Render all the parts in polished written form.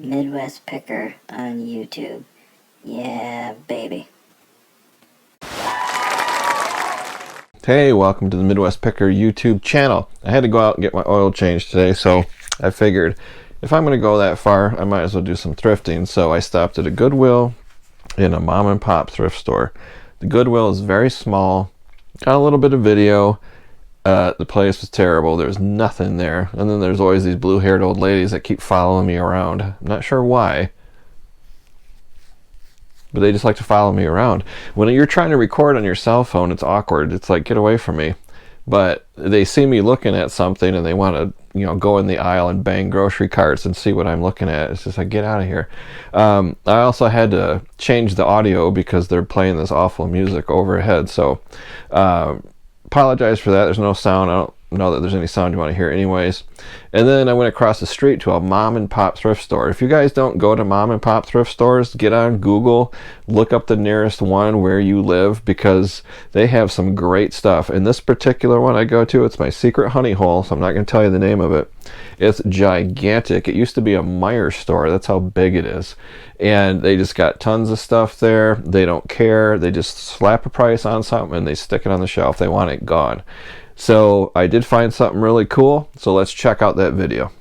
Midwest Picker on YouTube. Yeah, baby. Hey, welcome to the Midwest Picker YouTube channel. I had to go out and get my oil changed today, so I figured if I'm going to go that far, I might as well do some thrifting. So I stopped at a Goodwill in a mom and pop thrift store. The Goodwill is very small, got a little bit of video. The place was terrible. There's nothing there. And then there's always these blue-haired old ladies that keep following me around. I'm not sure why, but they just like to follow me around. When you're trying to record on your cell phone, it's awkward. It's like, get away from me. But they see me looking at something and they want to, go in the aisle and bang grocery carts and see what I'm looking at. It's just like, get out of here. I also had to change the audio because they're playing this awful music overhead. So apologize for that. There's no sound. I don't know that there's any sound you want to hear anyways. And then I went across the street to a mom and pop thrift store. If you guys don't go to mom and pop thrift stores, get on Google, look up the nearest one where you live, because they have some great stuff. And this particular one I go to, it's my secret honey hole, so I'm not going to tell you the name of it. It's gigantic. It used to be a Meijer store. That's how big it is. And they just got tons of stuff there. They don't care. They just slap a price on something and they stick it on the shelf. They want it gone. So I did find something really cool, so let's check out that video.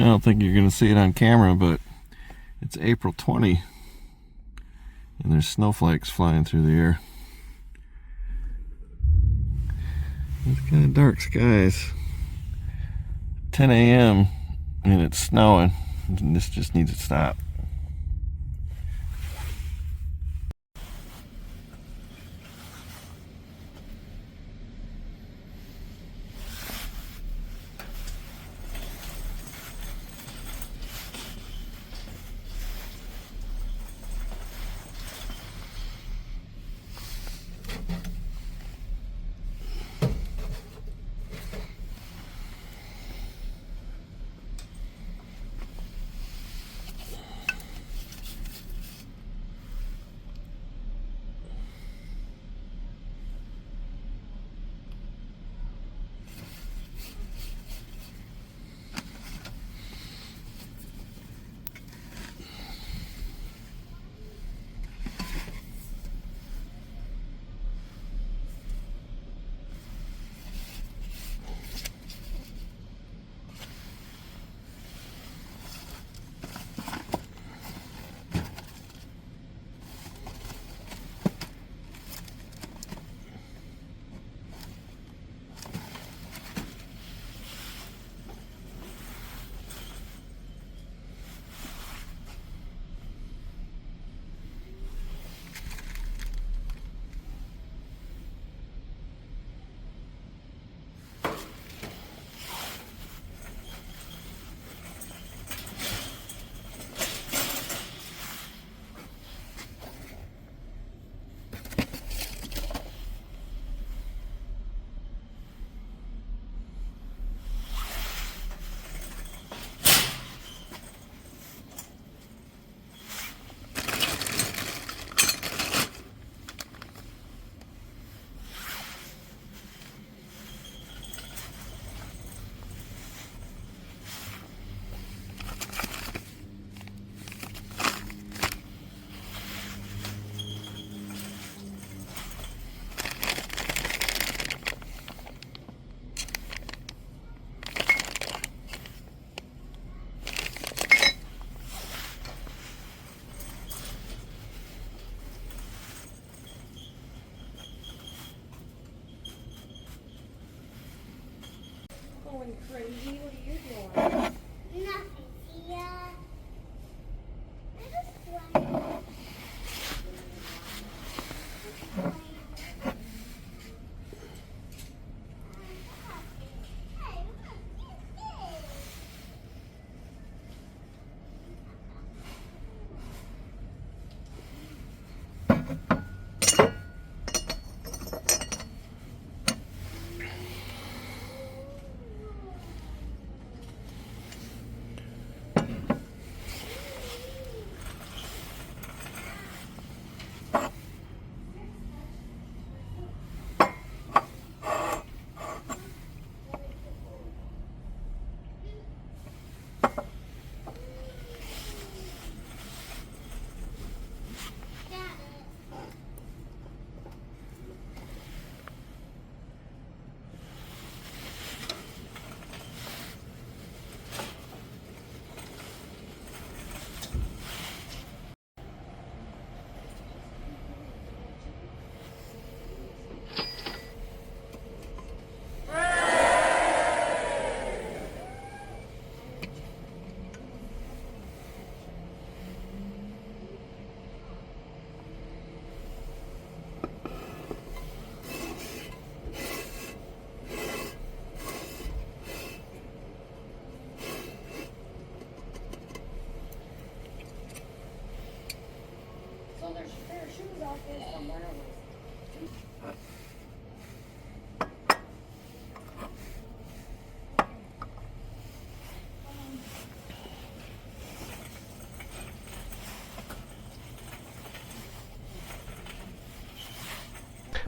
don't think you're going to see it on camera, but it's April 20, and there's snowflakes flying through the air. It's kind of dark skies. 10 a.m. and it's snowing, and this just needs to stop. Crazy, what are you doing? Nothing, yeah. I just want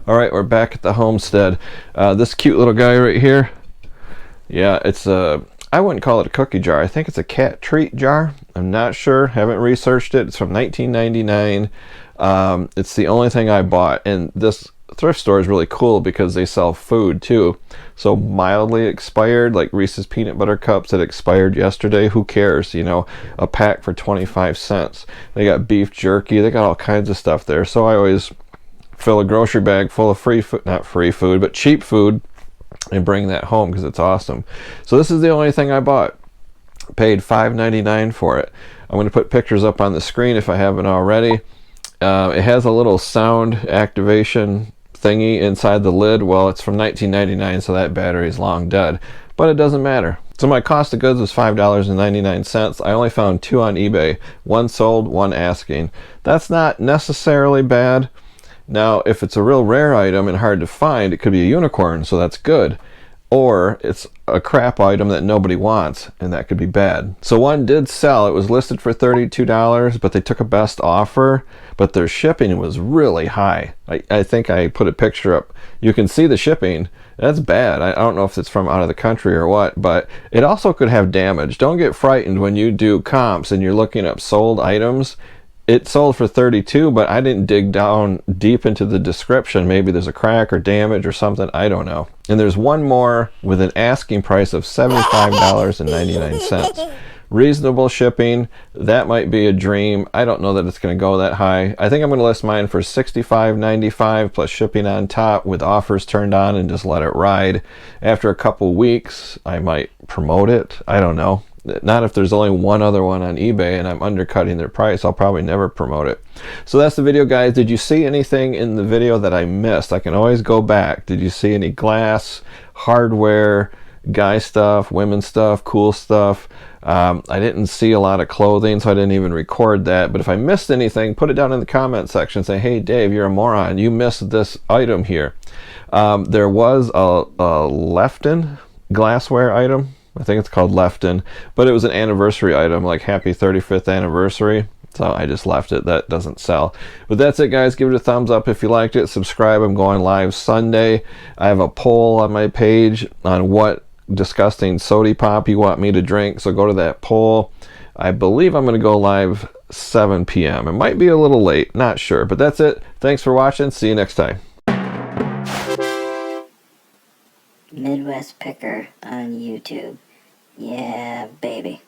All right, we're back at the homestead. This cute little guy right here, yeah, it's a, I wouldn't call it a cookie jar. I think it's a cat treat jar. I'm not sure, haven't researched it. It's from 1999. It's the only thing I bought, and this thrift store is really cool because they sell food too. So mildly expired, like Reese's peanut butter cups that expired yesterday, who cares, you know, a pack for 25 cents. They got beef jerky, they got all kinds of stuff there. So I always fill a grocery bag full of free food, not free food, but cheap food, and bring that home because it's awesome. So this is the only thing I bought. Paid $5.99 for it. I'm going to put pictures up on the screen if I haven't already. It has a little sound activation thingy inside the lid. Well, it's from 1999, so that battery is long dead, but it doesn't matter. So my cost of goods was $5.99. I only found 2 on eBay. 1 sold, 1 asking. That's not necessarily bad. Now, if it's a real rare item and hard to find, it could be a unicorn, so that's good. Or it's a crap item that nobody wants, and that could be bad. So one did sell. It was listed for $32, but they took a best offer, but their shipping was really high. I think I put a picture up. You can see the shipping. That's bad. I don't know if it's from out of the country or what, but it also could have damage. Don't get frightened when you do comps and you're looking up sold items. It sold for $32, but I didn't dig down deep into the description. Maybe there's a crack or damage or something. I don't know. And there's one more with an asking price of $75.99. Reasonable shipping. That might be a dream. I don't know that it's going to go that high. I think I'm going to list mine for $65.95 plus shipping on top with offers turned on and just let it ride. After a couple weeks, I might promote it. I don't know. Not if there's only one other one on eBay and I'm undercutting their price. I'll probably never promote it. So that's the video, guys. Did you see anything in the video that I missed? I can always go back. Did you see any glass, hardware, guy stuff, women's stuff, cool stuff? I didn't see a lot of clothing, so I didn't even record that. But if I missed anything, put it down in the comment section. Say, hey, Dave, you're a moron. You missed this item here. There was a Lefton glassware item. I think it's called Lefton, but it was an anniversary item, like happy 35th anniversary. So I just left it. That doesn't sell. But that's it, guys. Give it a thumbs up if you liked it. Subscribe. I'm going live Sunday. I have a poll on my page on what disgusting sody pop you want me to drink. So go to that poll. I believe I'm going to go live 7 p.m. It might be a little late. Not sure. But that's it. Thanks for watching. See you next time. Midwest Picker on YouTube. Yeah, baby.